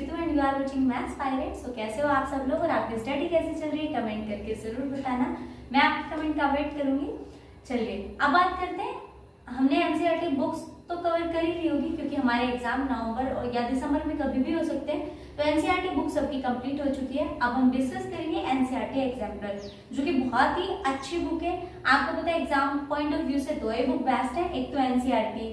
Ritu and you are watching maths pirate. So कैसे हो आप सब लोग और आपकी स्टडी कैसी चल रही है, कमेंट करके जरूर बताना। मैं आपके कमेंट का वेट करूंगी। चलिए अब बात करते हैं। हमने एनसीईआरटी बुक्स तो कवर कर ही ली होगी क्योंकि हमारे एग्जाम नवंबर और या दिसंबर में कभी भी हो सकते हैं। तो एनसीईआरटी बुक सबकी कंप्लीट हो चुकी है। अब हम डिस्कस करेंगे एनसीईआरटी एग्जाम्पलर, जो कि बहुत ही अच्छी बुक है। आपको पता है एग्जाम पॉइंट ऑफ व्यू से दो ही बुक बेस्ट है, एक तो एनसीईआरटी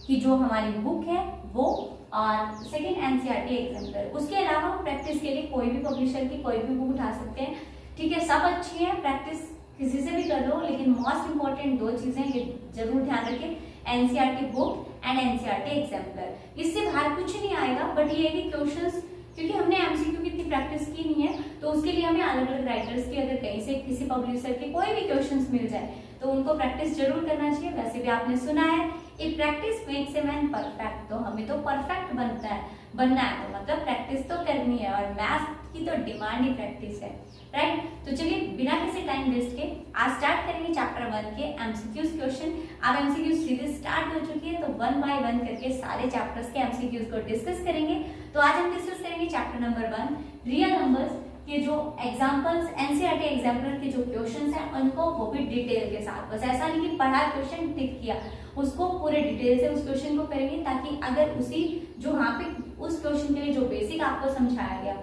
की जो हमारी बुक है वो, और सेकंड एनसीईआरटी एग्जाम्पलर। उसके अलावा हम प्रैक्टिस के लिए कोई भी पब्लिशर की कोई भी बुक उठा सकते हैं, ठीक है। सब अच्छी है, प्रैक्टिस किसी से भी कर लो, लेकिन मोस्ट इंपॉर्टेंट दो चीजें ये जरूर ध्यान रखें, NCERT book and NCERT exemplar. इससे बाहर कुछ नहीं आएगा, बट ये है कि क्वेश्चंस, क्योंकि हमने एमसीक्यू की इतनी प्रैक्टिस की नहीं है, तो उसके लिए हमें अलग अलग राइटर्स की अगर कहीं से किसी पब्लिशर के कोई भी क्वेश्चंस मिल जाए तो उनको प्रैक्टिस जरूर करना चाहिए। वैसे भी आपने सुना है if practice makes a man perfect, तो हमें तो परफेक्ट बनना है तो मतलब प्रैक्टिस तो करनी है, और मैथ्स की तो डिमांड ही प्रैक्टिस है, राइट। तो चलिए बिना किसी टाइम वेस्ट के आज स्टार्ट करेंगे चैप्टर 1 के एमसीक्यूज क्वेश्चन। अब एमसीक्यूज सीरीज स्टार्ट हो चुकी है, तो 1 बाय 1 करके सारे चैप्टर्स के एमसीक्यूज को डिस्कस करेंगे। तो आज हम डिस्कस करेंगे चैप्टर नंबर 1 रियल नंबर्स के जो एग्जाम्पल्स, एनसीईआरटी एग्जाम्पलर के जो क्वेश्चंस हैं उनको वो भी डिटेल के साथ। बस ऐसा नहीं कि पढ़ा क्वेश्चन टिक किया, उसको पूरे डिटेल से उस क्वेश्चन को करेंगे, ताकि अगर उसी जो वहाँ पे उस क्वेश्चन के लिए जो बेसिक आपको समझाया गया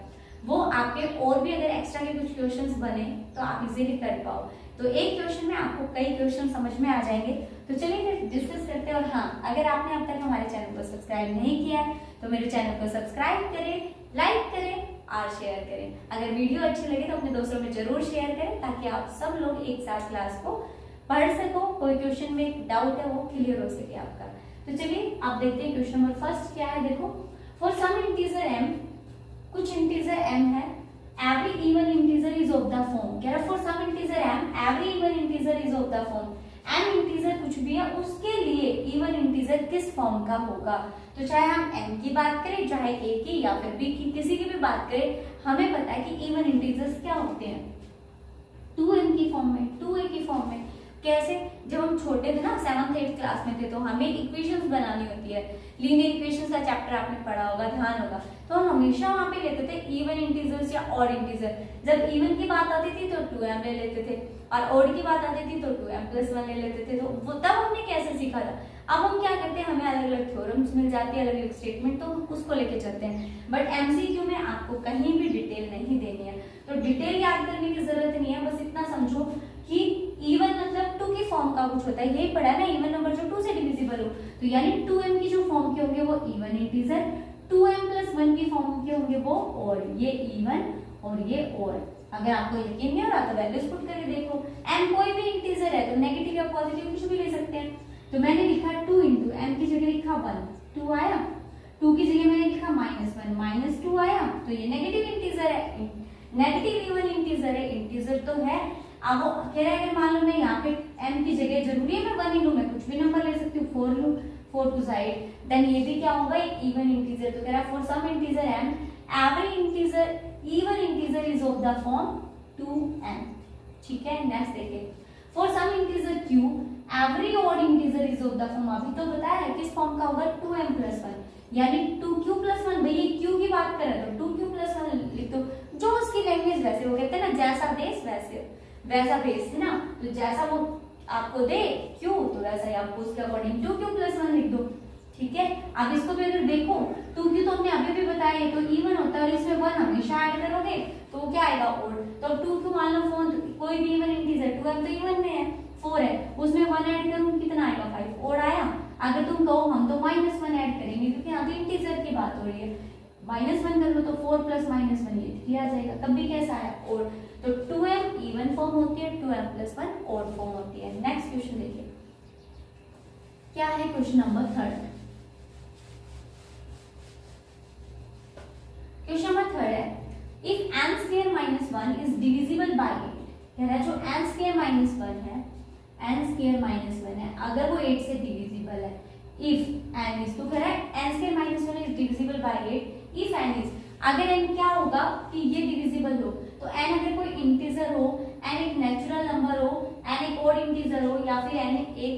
वो आपके और भी अगर एक्स्ट्रा के कुछ क्वेश्चंस बने तो आप इजीली कर पाओ। तो एक क्वेश्चन में आपको कई क्वेश्चन समझ में आ जाएंगे। तो चलिए फिर डिस्कस करते हैं। और हाँ, अगर आपने अब तक हमारे चैनल को सब्सक्राइब नहीं किया है तो मेरे चैनल को सब्सक्राइब करें, लाइक करें और शेयर करें। अगर वीडियो अच्छी लगे तो अपने दोस्तों में जरूर शेयर करें, ताकि आप सब लोग एक साथ क्लास को पढ़ सको। कोई क्वेश्चन में डाउट है वो क्लियर हो सके आपका। तो चलिए आप देखते हैं क्वेश्चन नंबर फर्स्ट क्या है। देखो, फॉर सम इंटीजर m, कुछ इंटीजर m है, every even integer is of the form. कह रहा for some integer m, every even integer is of the form. m integer कुछ भी है, उसके लिए इवन इंटीजर किस फॉर्म का होगा। तो चाहे हम m की बात करें, चाहे a की या फिर b की, किसी की भी बात करें, हमें पता है कि इवन इंटीजर्स क्या होते हैं, 2m की फॉर्म में, 2a की फॉर्म में। कैसे? जब हम छोटे थे ना, 7th 8th क्लास में थे, तो हमें इक्वेशंस बनानी होती है। लीनियर इक्वेशंस का चैप्टर आपने पढ़ा होगा, ध्यान होगा। तो हम हमेशा वहां पे लेते थे इवन इंटीजर्स या ऑड इंटीजर। जब इवन की बात आती थी तो 2m ले लेते थे, और ऑड की बात आती थी तो 2m+1 ले लेते थे। तो वो तब हमने कैसे सीखा था। अब हम क्या करते हैं, हमें अलग अलग थ्योरम्स मिल जाती है, अलग अलग स्टेटमेंट, तो हम उसको लेके चलते हैं। बट एमसीक्यू में आपको कहीं भी डिटेल नहीं देनी है, तो डिटेल याद करने की जरूरत नहीं है। बस इतना समझो कि इवन मतलब 2 की फॉर्म का कुछ होता है, यही पढ़ा है ना, इवन नंबर जो 2 से डिविजिबल हो। तो यानी 2m की जो फॉर्म के होंगे वो इवन इंटीजर, 2m+1 की फॉर्म के होंगे वो और, ये इवन और ये और। अगर आपको यकीन नहीं हो रहा तो वैल्यूज पुट करके देखो। m कोई भी इंटीजर है तो नेगेटिव या पॉजिटिव कुछ भी ले सकते हैं। तो मैंने लिखा 2 इंटू m की जगह लिखा 1, 2 आया। 2 की जगह मैंने लिखा -1, -2 आया। तो ये नेगेटिव इंटीजर है, नेगेटिव इवन इंटीजर है, इंटीजर तो है। अब वो कह रहा है अगर मान लो मैं यहाँ पे m की जगह, जरूरी है मैं 1 ही लूं, मैं कुछ भी नंबर ले सकती हूँ, 4 लूं, 4 टू साइड, देन ये भी क्या होगा, एक इवन इंटीजर। तो कह रहा है for some integer m, every integer even integer is of the form 2m। ठीक है, नेक्स्ट देखिए, for some integer q, every odd integer is of the form. अभी तो बताया है किस फॉर्म का होगा, 2m+1, यानी 2q+1। भैया q की बात करें तो 2q+1 लिख दो, जो उसकी लैंग्वेज वैसे, वो कहते हैं ना जैसा देश वैसा भेज, है ना। तो जैसा वो आपको दे क्यू, तो वैसा ही आपको उसके अकॉर्डिंग 2q+1 लिख दो। ठीक है, अब इसको भी अगर देखो, 2q तो हमने अभी भी बताया है, तो इवन होता है और इसमें 1 हमेशा ऐड करोगे तो क्या आएगा, ऑड। तो 2q मान लो 4, कोई भी इवन इंटीजर, 2m तो इवन में है, 4 है, उसमें 1 ऐड करूँ कितना आएगा, 5, ऑड आया। अगर तुम कहो हम तो -1 ऐड करेंगे, क्योंकि यहाँ तो इंटीजर की बात हो रही है, -1 कर लो तो 4 + -1 ये 3 आ जाएगा, तब भी कैसा आया, ऑड। तो 2m इवन फॉर्म होती है, 2m+1 ऑड फॉर्म होती है। नेक्स्ट क्वेश्चन देखिए क्या है, क्वेश्चन नंबर 3। क्वेश्चन नंबर 3 है, if n² - 1 is divisible by 8। कह रहा है जो n² - 1 है, n² - 1 है, अगर वो 8 से डिविजिबल है, इफ n इज, तो कह रहा है n² - 1 is divisible by 8 if n is, अगर n क्या होगा कि ये डिविजिबल हो, तो n अगर कोई इंटीजर हो, n एक नेचुरल नंबर हो, n एक ऑड इंटीजर हो, या फिर n एक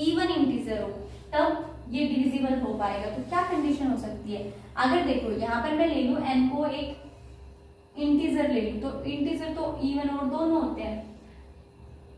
इवन इंटीजर हो, तब ये डिविजिबल हो पाएगा। तो क्या कंडीशन हो सकती है, अगर देखो यहाँ पर मैं ले लूं n को एक इंटीजर ले लूं, तो इंटीजर तो इवन और दोनों होते हैं,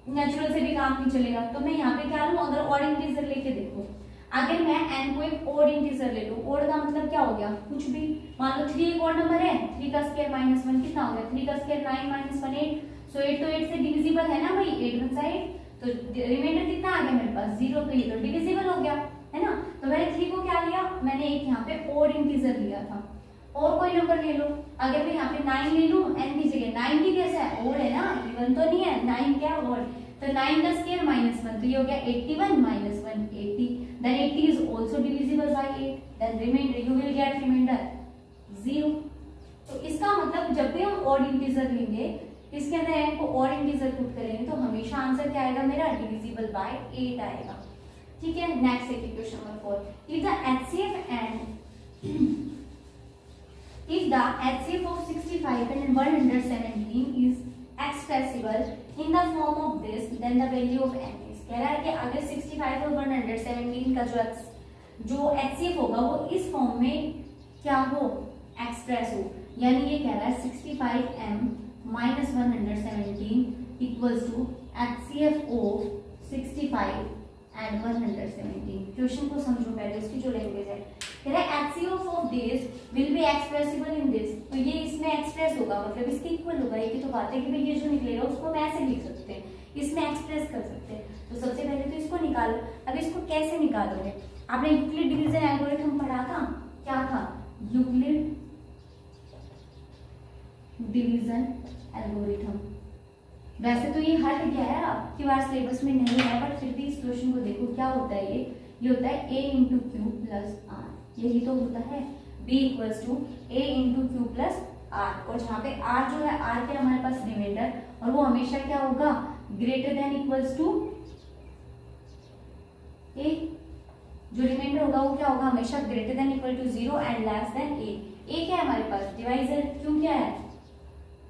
नेचुरल से भी काम नहीं चलेगा। तो मैं यहाँ पे क्या लूं, अगर ऑड इंटीजर लेके देखो, अगर मैं n को एक ऑड इंटीजर ले लूं, ऑड का मतलब क्या हो गया, कुछ भी, मान लो 3 एक ऑड नंबर है, 3 का स्क्वायर माइनस 1 कितना हो गया, 3 का स्क्वायर 9 माइनस 1 8, सो 8 तो 8 से डिविजिबल है ना भाई, 8 1 8, तो रिमाइंडर कितना आ गया मेरे पास 0, तो ये तो डिविजिबल हो गया है ना। तो मैंने 3 को क्या लिया, मैंने एक यहाँ पे ऑड इंटीजर लिया था। और कोई नंबर ले लो, अगर मैं यहाँ पे 9 ले लूं n की जगह, 9 की कैसा है, ऑड है ना, इवन तो नहीं है, 9 क्या ऑड, तो 9 का स्क्वायर माइनस 1, तो ये हो गया 81 minus 1 80, then 80 is also divisible by 8, then remainder you will get remainder 0। तो इसका मतलब जब भी हम ऑड इंटीजर लेंगे, इसके अंदर n को ऑड इंटीजर पुट करेंगे, तो हमेशा आंसर क्या आएगा मेरा, डिविजिबल बाय 8 आएगा। ठीक है, नेक्स्ट देखिए question number 4, if the HCF and if the HCF of 65 and 117 is expressible in the form of this, then the value of n is, कह रहा है कि अगर 65 और 117 का जो HCF होगा वो इस फॉर्म में क्या हो, एक्सप्रेस हो, यानी ये कह रहा है 65m minus 117 equals to HCF of 65 and 117। Question को समझो पहले, उसकी जो लैंग्वेज है, कह रहा है HCF of this will be expressible in this, तो ये इसमें एक्सप्रेस होगा, मतलब इसके इक्वल होगा। ये तो बात है कि भाई ये जो निकलेगा उसको हम ऐसे लिख सकते हैं, इसमें एक्सप्रेस कर सकते हैं। तो सबसे पहले तो इसको निकालो। अब इसको कैसे निकालोगे, आपने यूक्लिड डिवीजन एल्गोरिथम पढ़ा था, क्या था, यूक्लिड डिवीजन एल्गोरिथम। वैसे तो ये हट गया है, आपकी बार सिलेबस में नहीं है, बट फिर भी इस क्वेश्चन को देखो क्या होता है, ये होता है a into q plus r, यही तो होता है, b equals to a into q plus r, और जहाँ पे r जो है, r के हमारे पास रिमाइंडर, और वो हमेशा क्या होगा, greater than equals to a, जो रिमाइंडर होगा वो क्या होगा, हमेशा greater than equal to 0 and less than a क्या है हमारे पास, डिवाइजर, क्यों क्या है,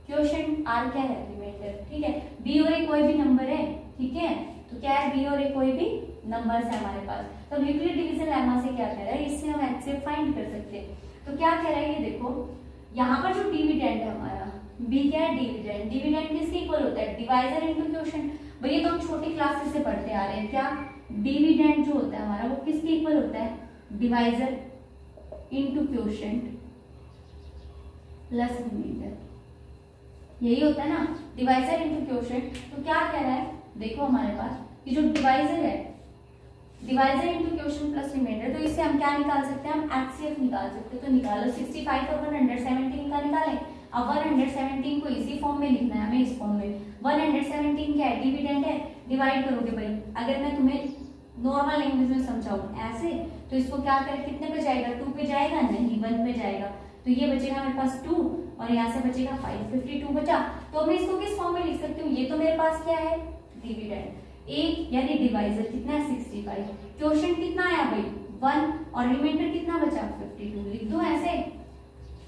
क्वोशिएंट, r क्या है, रिमाइंडर। ठीक है, b और a कोई भी नंबर है, ठीक है, तो क्या है, b और a कोई भी नंबर्स है हमारे पास। तो यूक्लिड डिवीजन लेमा से क्या कह रहा है, इससे हम HCF फाइंड कर सकते हैं। तो क्या कह रहा है, ये देखो यहाँ पर जो डिविडेंड है हमारा, b क्या है, डिविडेंड, डिविडेंड किसके इक्वल होता है, डिवाइजर इनटू क्वोशिएंट। भैया तो हम छोटी क्लासेस से पढ़ते आ रहे हैं, क्या डिविडेंड जो होता है हमारा वो किसके इक्वल होता है, divisor into quotient plus remainder, यही होता है ना, डिवाइजर इनटू क्वोशिएंट। तो क्या कह रहा है, देखो हमारे पास ये जो डिवाइजर है, divisor into quotient plus remainder, तो इससे हम क्या निकाल सकते हैं, हम HCF निकाल सकते हैं। तो निकालो, 65 और 117 का निकालें। अब 117 को इसी फॉर्म में लिखना है हमें, इस फॉर्म में। 117 क्या है, डिविडेंड है, डिवाइड करोगे भाई, अगर मैं तुम्हें नॉर्मल लैंग्वेज में समझाऊं ऐसे, तो इसको क्या कर, कितने पे जाएगा, 2 पे जाएगा, नहीं 1 पे जाएगा, तो ये बचेगा मेरे पास 2 और यहाँ से बचेगा 5, 52 बचा। तो मैं इसको किस फॉर्म में लिख सकती हूँ, ये तो मेरे पास क्या है, डिविडेंड, एक यानी डिवाइजर कितना है 65, क्वोशिएंट कितना आया भाई 1, और रिमाइंडर कितना बचा 52, लिख दो ऐसे।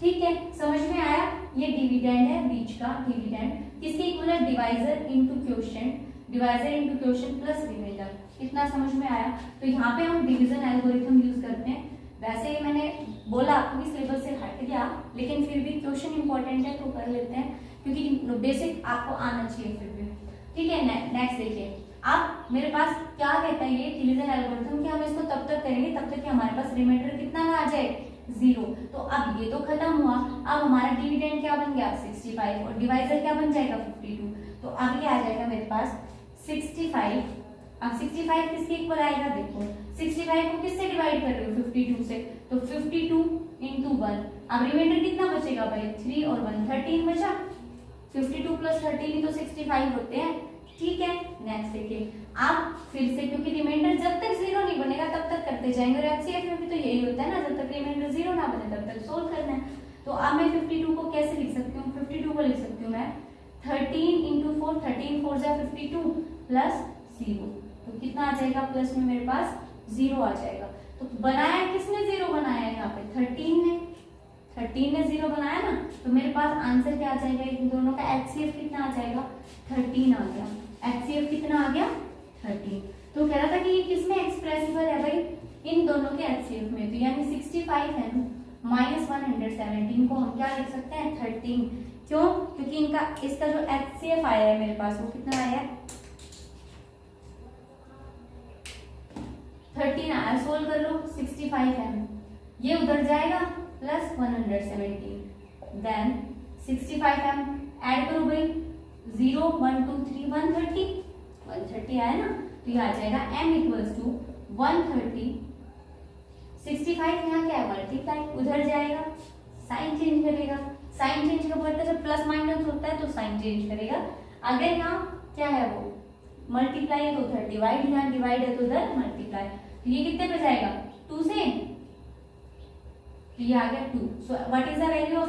ठीक है, समझ में आया, ये डिविडेंड है, बीच का डिविडेंड किसके इक्वल है, divisor into quotient, divisor into quotient plus remainder, कितना समझ में आया। तो यहाँ पे हम डिवीजन एल्गोरिथम यूज करते हैं। वैसे ही मैंने बोला आपको कि सिलेबस से हट गया, लेकिन फिर भी क्वेश्चन इंपॉर्टेंट है तो कर लेते हैं, क्योंकि बेसिक आपको आना चाहिए फिर भी। ठीक है, नेक्स्ट देखिए, अब मेरे पास क्या कहता है ये डिवीजन एल्गोरिथम, कि हम इसको तब तक करेंगे तब तक कि हमारे पास रिमाइंडर कितना ना आ जाए 0। तो अब ये तो खत्म हुआ, अब हमारा डिविडेंड क्या बन गया 65 और डिवाइजर क्या बन जाएगा 52। तो अब ये आ जाएगा मेरे पास 65। अब 65 किसके इक्वल आएगा, देखो 65 को किससे डिवाइड कर रहे हो 52 से, तो 52 इंटू 1। अब रिमाइंडर कितना बचेगा भाई 3 और 1 13 बचा, 52 प्लस 13 ही तो 65 होते हैं। ठीक है, नेक्स्ट देखिए, आप फिर से, क्योंकि रिमाइंडर जब तक 0 नहीं बनेगा तब तक करते जाएंगे, और HCF में भी तो यही होता है ना, जब तक रिमाइंडर 0 ना बने तब तक सोल्व करना है। तो अब मैं 52 को कैसे लिख सकती हूँ, 52 को लिख सकती हूँ मैं 13 इंटू 4, 13 4 जा 52 प्लस 0, तो कितना आ जाएगा, प्लस में मेरे पास 0 आ जाएगा। तो बनाया किसने 0 बनाया है यहाँ पे, 13 ने 0 बनाया ना, तो मेरे पास आंसर क्या आ जाएगा, इन दोनों का HCF कितना आ जाएगा 13 आ गया। HCF कितना आ गया 13। तो कह रहा था कि ये किसमें एक्सप्रेसिबल है भाई, इन दोनों के एचसीएफ में, तो यानी 65m माइनस 117 को हम क्या लिख सकते हैं 13। क्यों? क्योंकि इनका इसका जो एचसीएफ आया है मेरे पास वो कितना आया है 13 आया। सोल्व कर लो 65m, ये उधर जाएगा प्लस 117, देन 65m ऐड करो भाई 0 1 2 3 130 आया ना, तो ये आ जाएगा m इक्वल्स टू 130। 65 यहाँ क्या है मल्टीप्लाई, उधर जाएगा साइन चेंज करेगा, साइन चेंज कब करता है जब प्लस माइनस होता है तो साइन चेंज करेगा। अगर यहाँ क्या है वो मल्टीप्लाई है तो उधर डिवाइड, यहाँ डिवाइड है तो उधर मल्टीप्लाई, तो ये कितने पे जाएगा 2 से, तो ये आ गया 2। So what is the value of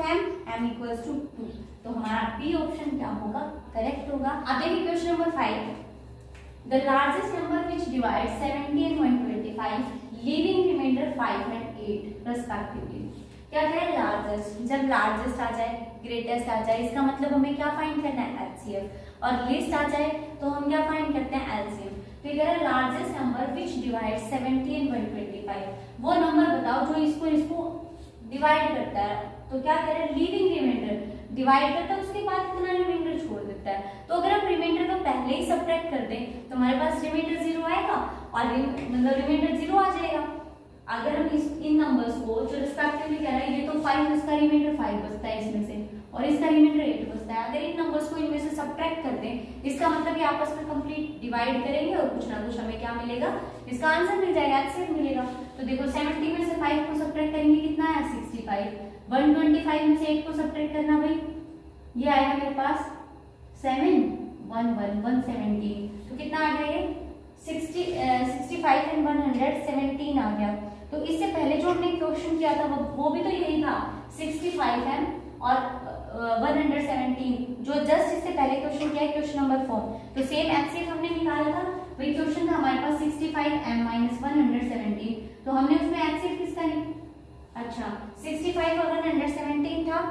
m equals to 2, तो हमारा बी ऑप्शन क्या होगा करेक्ट होगा। अब देखिए question number 5, the largest number which divides 70 and 125 leaving remainder 5 and 8 respectively. क्या कह रहे हैं लार्जेस्ट, जब लार्जेस्ट आ जाए ग्रेटेस्ट आ जाए इसका मतलब हमें क्या फाइंड करना है एचसीएफ, और लिस्ट आ जाए तो हम क्या फाइंड करते हैं एलसीएम। तो ये कह रहा है largest number which divides 70 and 125, वो नंबर बताओ जो इसको डिवाइड करता है। तो क्या कह रहे हैं लीविंग रिमाइंडर डिवाइड करता है उसके बाद कितना रिमाइंडर छोड़ देता है। तो अगर हम रिमाइंडर को पहले ही सब्ट्रैक्ट कर दें तो हमारे पास रिमाइंडर 0 आएगा और मतलब रिमाइंडर 0 आ जाएगा। अगर हम इन नंबर्स को जो रिस्पेक्टिवली कह रहे हैं, ये तो 5 इसका रिमाइंडर 5 बचता है इसमें से और इसका रिमाइंडर 8 बचता है। अगर इन नंबर्स को इनमें से सब्ट्रैक्ट कर दें इसका मतलब ये आपस में कंप्लीट डिवाइड करेंगे और कुछ ना कुछ हमें क्या मिलेगा, इसका आंसर मिल जाएगा, एचसीएफ मिलेगा। तो देखो 70 में से 5 को सब्ट्रैक्ट करेंगे कितना है 65, 125 में से 8 को सब्ट्रैक्ट करना भाई ये आएगा मेरे पास 7 1 1 117, तो कितना आ गया ये 65 and 117 आ गया। तो इससे पहले जो हमने क्वेश्चन किया था वो भी तो यही था 65m और 117, जो जस्ट इससे पहले क्वेश्चन किया है क्वेश्चन नंबर 4, तो सेम एचसीएफ हमने निकाला था, वही क्वेश्चन था हमारे पास 65m माइनस 117, तो हमने उसमें एचसीएफ किसका लिखा, अच्छा 65 और 117 था,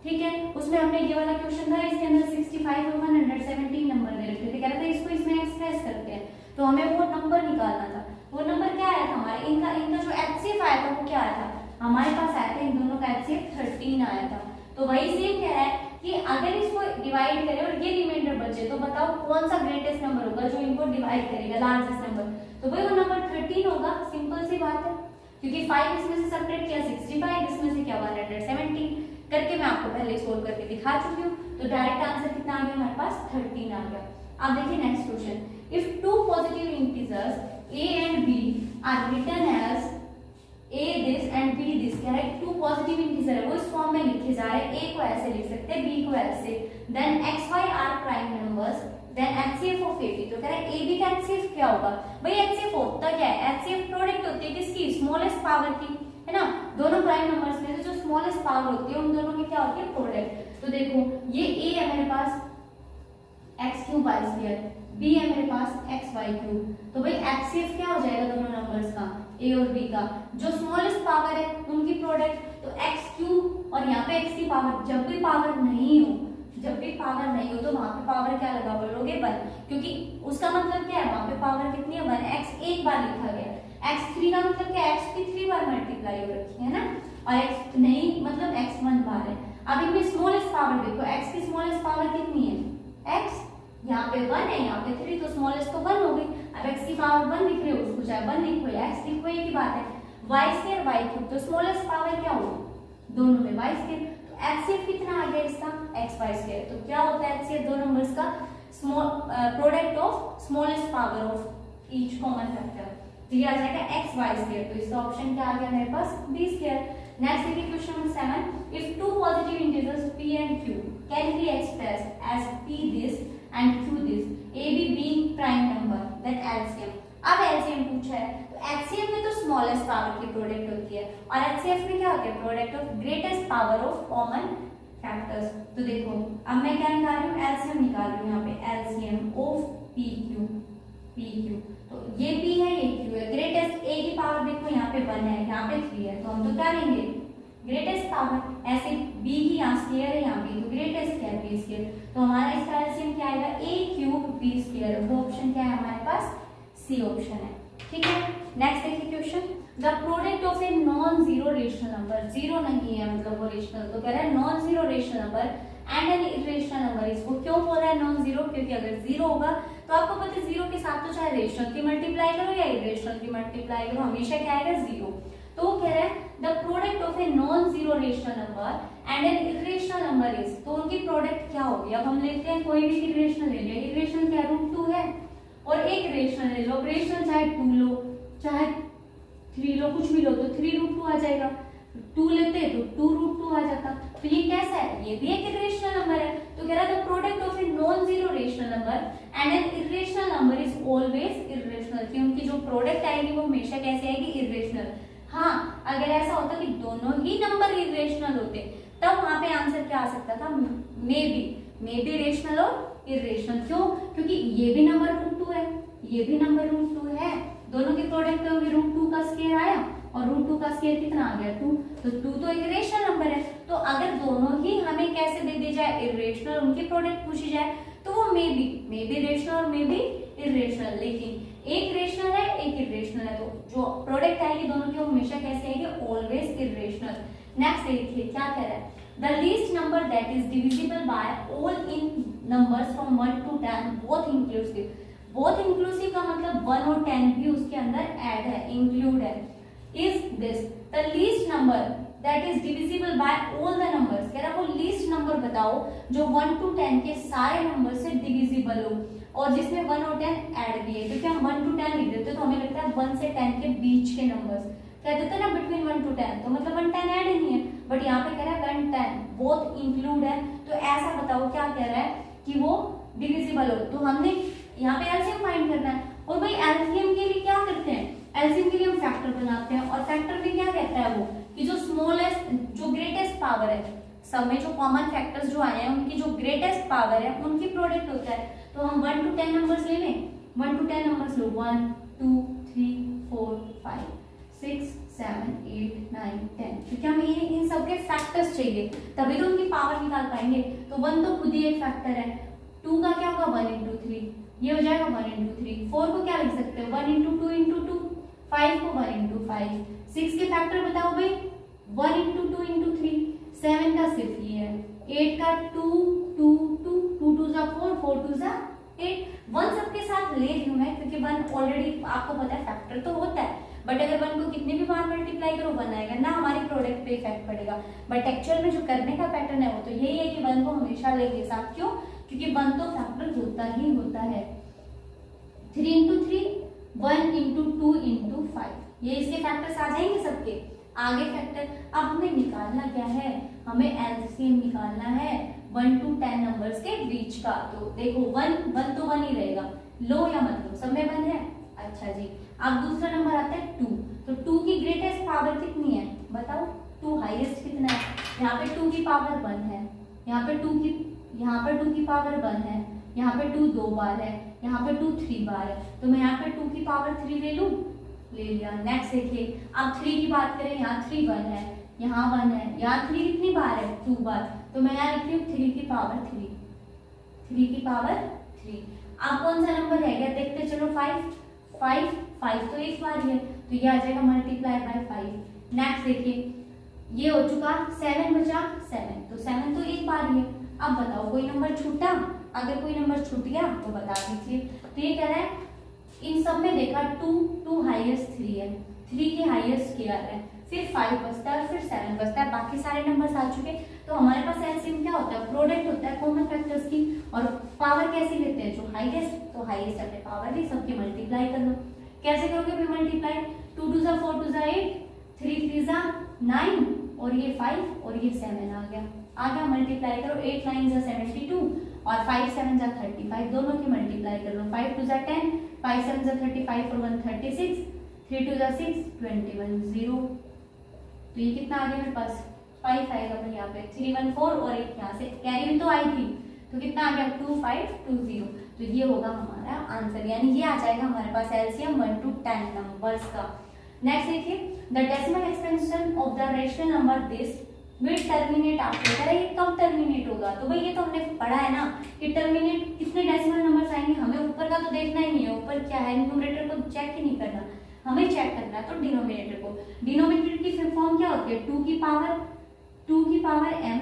ठीक है। उसमें हमने ये वाला क्वेश्चन था इसके अंदर 65 और 117 नंबर दे रखे थे, कह रहे थे इसको इसमें एक्सप्रेस करते हैं, तो हमें वो नंबर निकालना था। वो नंबर क्या आया था हमारे, इनका जो एचसीएफ आया था वो क्या आया था, हमारे पास आया था इन दोनों का एचसीएफ 13 आया था। तो वही सेम कह रहा है कि अगर इसको डिवाइड करें और ये रिमाइंडर बचे तो बताओ कौन सा ग्रेटेस्ट नंबर होगा जो इनको डिवाइड करेगा लार्जेस्ट नंबर, तो भाई वो नंबर 13 होगा, सिंपल सी बात है, क्योंकि 5 इसमें से सब्ट्रैक्ट किया 65, इसमें से क्या 117 करके मैं आपको पहले सोल्व करके दिखा चुकी हूँ, तो डायरेक्ट आंसर कितना आ गया हमारे पास 13 आ गया। अब देखिए next question, if two positive integers a and b are written as a this and b this, कह रहा है टू पॉजिटिव इंटीजर है वो इस फॉर्म में लिखे जा रहे हैं, a को ऐसे लिख सकते हैं b को ऐसे, then x y are prime numbers, then HCF of AB, तो कह रहा है AB का HCF क्या होगा, भाई HCF होता क्या है, HCF प्रोडक्ट होती है किसकी, स्मॉलेस्ट पावर की, है ना, दोनों प्राइम नंबर्स में से जो स्मॉलेस्ट पावर होती है उन दोनों की क्या होती है प्रोडक्ट। तो देखो ये a है मेरे पास x cube y square, b है मेरे पास x वाई क्यूब, तो भाई HCF क्या हो जाएगा दोनों नंबर्स का a और b का, जो स्मॉलेस्ट पावर है उनकी प्रोडक्ट, तो x क्यूब और यहाँ पे x की पावर, जब भी पावर नहीं हो तो वहां पे पावर क्या लगा बोलोगे 1, क्योंकि उसका मतलब क्या है वहां पे पावर कितनी है 1, x एक बार लिखा गया, x3 का मतलब क्या है x की 3 बार मल्टीप्लाई हो रखी है ना, और x नहीं मतलब x 1 बार है। अब इनमें स्मॉलेस्ट पावर देखो, x की स्मॉलेस्ट पावर कितनी है x, यहाँ पे 1 है यहाँ पे 3, तो स्मॉलेस्ट तो 1 हो गई। अब x की पावर 1 लिख रहे हो उसको चाहे 1 लिखो या x लिखो एक ही बात है, y स्क्वायर y क्यूब, तो स्मॉलेस्ट पावर क्या होगी दोनों में y स्क्वायर, तो HCF कितना आ गया इसका x y स्क्वायर, तो क्या होता है HCF दो नंबर्स का product of smallest power of each common factor, तो ये आ जाएगा x y स्क्वायर, तो इसका ऑप्शन क्या आ गया मेरे पास b स्क्वायर। नेक्स्ट देखिए question number 7, if two positive integers p and q can be expressed as p this and q this, a b being prime number, then LCM। अब LCM पूछा है तो HCF में तो स्मॉलेस्ट पावर की product होती है और HCF में क्या होता है product of greatest power of common factors. तो देखो अब मैं क्या निकाल रही हूँ LCM निकाल रही हूँ, यहाँ पे LCM ऑफ PQ, तो ये P है ये Q है, ग्रेटेस्ट A की पावर देखो यहाँ पे 1 है यहाँ पे 3 है, तो हम तो क्या लेंगे ग्रेटेस्ट पावर, ऐसे B की यहाँ स्क्वायर है यहाँ B, तो ग्रेटेस्ट क्या है B स्क्वायर, तो हमारा इसका LCM क्या आएगा a क्यूब B स्क्वायर, वो ऑप्शन क्या है हमारे पास C ऑप्शन है, ठीक है। नेक्स्ट देखिए question, the product of a non zero rational number, zero नहीं है मतलब वो रेशनल, तो कह रहा है non zero rational number and an irrational number. इसको क्यों बोला है नॉन जीरो, क्योंकि अगर जीरो होगा तो आपको पता है जीरो के साथ तो चाहे रेशनल की मल्टीप्लाई करो या इरेशनल की मल्टीप्लाई करो, हमेशा क्या आएगा जीरो। तो वो कह रहा है the product of a non zero rational number and an irrational number is, तो उनकी प्रोडक्ट क्या होगी। अब हम लेते हैं कोई भी इरेशनल ले लिया, इरेशनल क्या √2 है, और एक रेशनल ले लो, रेशनल चाहे 2 लो चाहे 3 लो, कुछ भी लो, तो 3√2 आ जाएगा। 2 लेते तो 2√2 आ जाता। तो ये कैसा है, ये भी एक इरेशनल नंबर है। तो कह रहा है the product of a non zero rational number and an irrational number is always irrational, कि उनकी जो प्रोडक्ट आएगी वो हमेशा कैसे आएगी, इरेशनल। हाँ, अगर ऐसा होता कि दोनों ही नंबर इरेशनल होते तब वहां पे आंसर क्या आ सकता था, मे बी रेशनल और इरेशनल। क्यों, क्योंकि ये भी नंबर √2 है, ये भी नंबर √2 है, दोनों के प्रोडक्ट होगी √2 का स्क्वायर आया और √2 का स्क्वायर कितना आ गया 2, तो 2 तो एक रेशनल नंबर है। तो अगर दोनों ही हमें कैसे दे दी जाए, इरेशनल, उनकी प्रोडक्ट पूछी जाए तो वो मे बी रेशनल और मे बी इरेशनल, लेकिन एक रेशनल है एक इरेशनल है, तो जो प्रोडक्ट आएगी दोनों की वो हमेशा कैसे आएगी, ऑलवेज इरेशनल। नेक्स्ट देखिए क्या कह रहा है, the least number that is divisible by all in numbers from 1 to 10 both inclusive. Both inclusive का मतलब 1 और 10 भी उसके अंदर ऐड है, इंक्लूड है। Is this the least number that is divisible by all the numbers, कह रहा वो लीस्ट नंबर बताओ जो 1 to 10 के सारे नंबर से डिविजिबल हो और जिसमें 1 और 10 ऐड भी है, क्योंकि हम 1 to 10 लिख देते तो हमें लगता है 1 से 10 के बीच के नंबर्स, कह देते ना बिटवीन 1 to 10, तो मतलब 1 10 ऐड नहीं है, बट यहाँ पे कह रहा है 1 10 बोथ इंक्लूड है। तो ऐसा बताओ क्या कह रहा है कि वो डिविजिबल हो। तो हमने यहाँ पे एलसीएम फाइंड करना है, और भाई एलसीएम के लिए क्या करते हैं, एलसीएम के लिए हम फैक्टर बनाते हैं, और फैक्टर में क्या कहता है वो कि जो स्मॉलेस्ट जो ग्रेटेस्ट पावर है, सब में जो कॉमन फैक्टर्स जो आए हैं उनकी जो ग्रेटेस्ट पावर है उनकी प्रोडक्ट होता है। तो हम 1 to 10 नंबर्स ले लें, 1 to 10 नंबर्स लो, 1 2 3 4 5 6 7 8 9 10, क्योंकि हमें इन सबके फैक्टर्स चाहिए तभी तो उनकी पावर निकाल पाएंगे। तो 1 तो खुद ही एक फैक्टर है, 2 का क्या होगा 1 into 3, ये हो जाएगा 1 into 3, 4 को क्या लिख सकते हो 1 into 2 into 2, 5 को 1 into 5, 6 के फैक्टर बताओ भाई 1 into 2 into 3, 7 का सिर्फ ये है, 8 का 2 2 2 2 2 जा 4 4 2 जा 8, 1 सबके साथ ले रही हूं मैं क्योंकि 1 ऑलरेडी आपको पता है फैक्टर तो होता है, बट अगर 1 को कितने भी बार मल्टीप्लाई करो 1 आएगा ना, हमारी प्रोडक्ट पे इफेक्ट पड़ेगा। बट एक्चुअल में जो करने का पैटर्न है वो तो यही है कि 1 को हमेशा लेंगे साथ, क्यों, क्योंकि 1 तो फैक्टर होता ही होता है। 3 into 3 1 into 2 into 5, ये इसके फैक्टर्स आ जाएंगे सबके आगे फैक्टर। अब हमें निकालना क्या है, हमें एलसीएम निकालना है 1 to 10 नंबर्स के बीच का। तो देखो 1 तो 1 ही रहेगा, लो या मत लो, सब में 1 है। अच्छा जी, अब दूसरा नंबर आता है 2, तो 2 की ग्रेटेस्ट पावर कितनी है बताओ, 2 हाईएस्ट कितना है, यहाँ पे 2 की पावर 1 है, यहाँ पे 2 की पावर 1 है, यहाँ पे 2 2 बार है, यहाँ पे 2 3 बार है, तो मैं यहाँ पे 2 की पावर 3 ले लूं, ले लिया। नेक्स्ट देखिए, अब 3 की बात करें, यहाँ 3 1 है, यहाँ 1 है, यहाँ 3 कितनी बार है 2 बार, तो मैं यहाँ लिखती हूँ 3 की पावर 3, 3 की पावर 3। अब कौन सा नंबर है क्या देखते चलो, 5 तो एक बार ही है, तो ये आ जाएगा मल्टीप्लाई बाय 5। नेक्स्ट देखिए, ये हो चुका 7 बचा 7, तो 7 तो एक बार ही है। अब बताओ कोई नंबर छूटा, अगर कोई नंबर छूट गया तो बता दीजिए। तो ये कह रहा है इन सब में देखा 2 हाईएस्ट 3 है, 3 की हाईएस्ट क्या है, फिर 5 बचता है और फिर 7 बचता है, बाकी सारे नंबर्स आ चुके। तो हमारे पास एलसीएम क्या होता है, प्रोडक्ट होता है कॉमन फैक्टर्स की, और पावर कैसे लेते हैं, जो हाईएस्ट, तो हाईएस्ट अपने पावर ली, सबकी मल्टीप्लाई कर लो। कैसे करोगे फिर मल्टीप्लाई, 2 2 जा 4 2 जा 8, 3 3 जा 9, और ये 5 और ये 7 आ गया मल्टीप्लाई करो, 8 9 जा 72 और 5 7 जा 35, दोनों की मल्टीप्लाई कर लो, 5 2 जा 10, 5 7 जा 35 और 1 36, 3 2 जा 6 21 0, तो ये कितना आ गया मेरे पास 5 आएगा भाई, यहाँ पे 3 1 4 और एक यहाँ से कैरी भी तो आई थी, तो कितना आ गया 2 5 2 0, तो ये होगा हमारा आंसर, यानी ये आ जाएगा हमारे पास एलसीएम 1 to 10 नंबर्स का। नेक्स्ट देखिए, the decimal expansion of the rational number this will terminate after, ये कब टर्मिनेट होगा, तो भाई ये तो हमने पढ़ा है ना कि टर्मिनेट कितने डेसिमल नंबर्स आएंगे, हमें ऊपर का तो देखना ही नहीं है, ऊपर क्या है न्यूमरेटर को चेक ही नहीं करना, हमें चेक करना है तो डिनोमिनेटर को, डिनोमिनेटर की फॉर्म क्या होती है, 2 की पावर m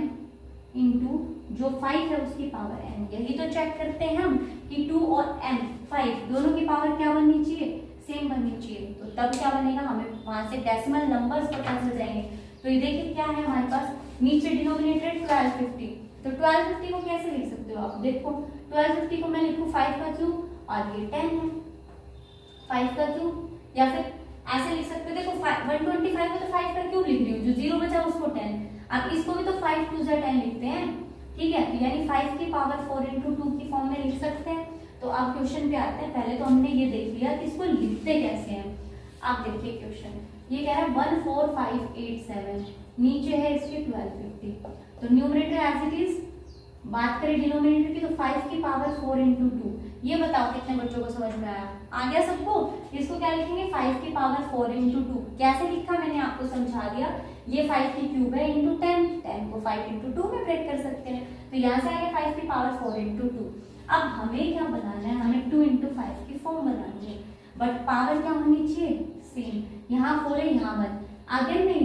इंटू जो 5 है उसकी पावर n, यही तो चेक करते हैं हम कि 2 और m 5 दोनों की पावर क्या बननी चाहिए, सेम बननी चाहिए। तो तब क्या बनेगा, हमें वहां से डेसिमल नंबर्स पता चल जाएंगे। तो ये देखिए क्या है हमारे पास, नीचे डिनोमिनेटर 1250, तो 1250 को कैसे लिख सकते हो आप, देखो 1250 को मैं लिखूं 5 का क्यूब और ये 10 है 5 का क्यूब, या फिर ऐसे लिख सकते हो, देखो 125 को तो 5 का क्यूब लिख रही हूँ, जो 0 बचा उसको 10, अब इसको भी तो 5 2 10 लिखते हैं, ठीक है, तो यानी 5 की पावर 4 इंटू 2 की फॉर्म में लिख सकते हैं। तो अब क्वेश्चन पे आते हैं, पहले तो हमने ये देख लिया कि इसको लिखते कैसे हैं। आप देखिए क्वेश्चन, ये कह रहा है 14587, नीचे है इसके 1250, तो न्यूमरेटर एज इट इज, बात करें डिनोमिनेटर की तो 5 की पावर 4 इंटू 2, ये बताओ कितने बच्चों को समझ में आया, आ गया सबको। इसको क्या लिखेंगे, 5 की पावर 4 इंटू 2, कैसे लिखा मैंने आपको समझा दिया, ये 5 की क्यूब है इंटू 10, 10 को 5 इंटू 2 में ब्रेक कर सकते हैं, तो यहाँ से आएगा 5 की पावर 4 इंटू 2। अब हमें क्या बनाना है, हमें 2 इंटू 5 की फॉर्म बनानी है, बट पावर क्या होनी चाहिए, सेम, यहाँ 4 है यहाँ 1, अगर मैं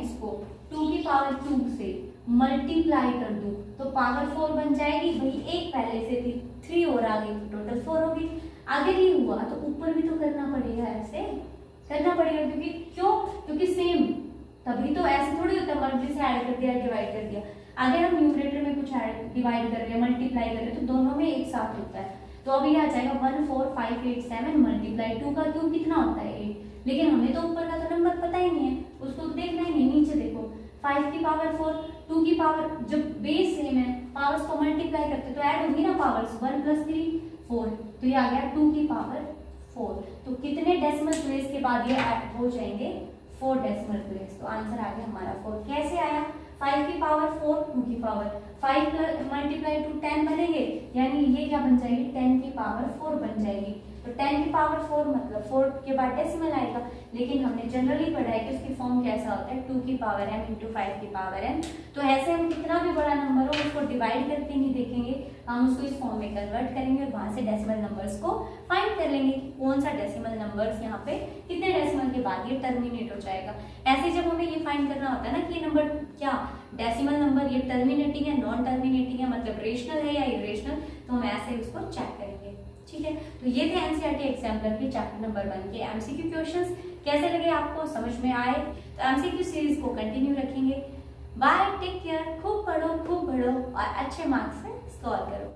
इसको 2 की पावर क्यूब से मल्टीप्लाई कर दूं तो पावर 4 बन जाएगी, वही एक पहले से थी 3 और आ गई तो टोटल 4 होगी। अगर ये हुआ तो ऊपर भी तो करना पड़ेगा, ऐसे करना पड़ेगा, क्योंकि सेम, तभी तो ऐसे थोड़ी होता है मल्टी से ऐड कर दिया डिवाइड कर दिया। अगर हम न्यूमरेटर में कुछ ऐड डिवाइड कर रहे हैं मल्टीप्लाई कर रहे हैं तो दोनों में एक साथ होता है, तो अब ये आ जाएगा 14587 मल्टीप्लाई 2 का क्यूब कितना होता है 8, लेकिन हमें तो ऊपर का तो नंबर पता ही नहीं है, उसको देखना ही नहीं, नीचे देखो 5 की पावर 4, 2 की पावर, जब बेस सेम है पावर्स को मल्टीप्लाई करते तो ऐड होगी ना पावर्स, 1 + 3 4, तो ये आ गया 2 की पावर 4, तो कितने डेसिमल प्लेस के बाद ये ऐड हो जाएंगे, 4 डेसिमल प्लेस, तो आंसर आ गया हमारा 4। कैसे आया, 5 की पावर 4, 2 की पावर 5 मल्टीप्लाई 2 10 बनेंगे, यानी ये क्या बन जाएगी, 10 की पावर 4 बन जाएगी, तो 10 की पावर 4 मतलब 4 के बाद डेसिमल आएगा, लेकिन हमने जनरली पढ़ा है कि उसकी फॉर्म कैसा होता है, 2 की पावर m इंटू 5 की पावर n, तो ऐसे हम कितना भी बड़ा नंबर हो उसको डिवाइड करके नहीं देखेंगे, हम उसको इस फॉर्म में कन्वर्ट करेंगे और वहां से डेसिमल नंबर्स को फाइंड कर लेंगे कि कौन सा डेसिमल नंबर्स यहाँ पे कितने डेसिमल के बाद ये टर्मिनेट हो जाएगा। ऐसे जब हमें ये फाइंड करना होता है ना कि ये नंबर क्या डेसिमल नंबर ये टर्मिनेटिंग है नॉन टर्मिनेटिंग है, मतलब रेशनल है या इरेशनल, तो हम ऐसे उसको चेक करेंगे, ठीक है। तो ये थे एनसीईआरटी एग्जाम्पलर के चैप्टर नंबर 1 के एमसीक्यू क्वेश्चंस। कैसे लगे आपको, समझ में आए, तो एमसीक्यू सीरीज को कंटिन्यू रखेंगे। बाय, टेक केयर, खूब पढ़ो और अच्छे मार्क्स से स्कोर करो।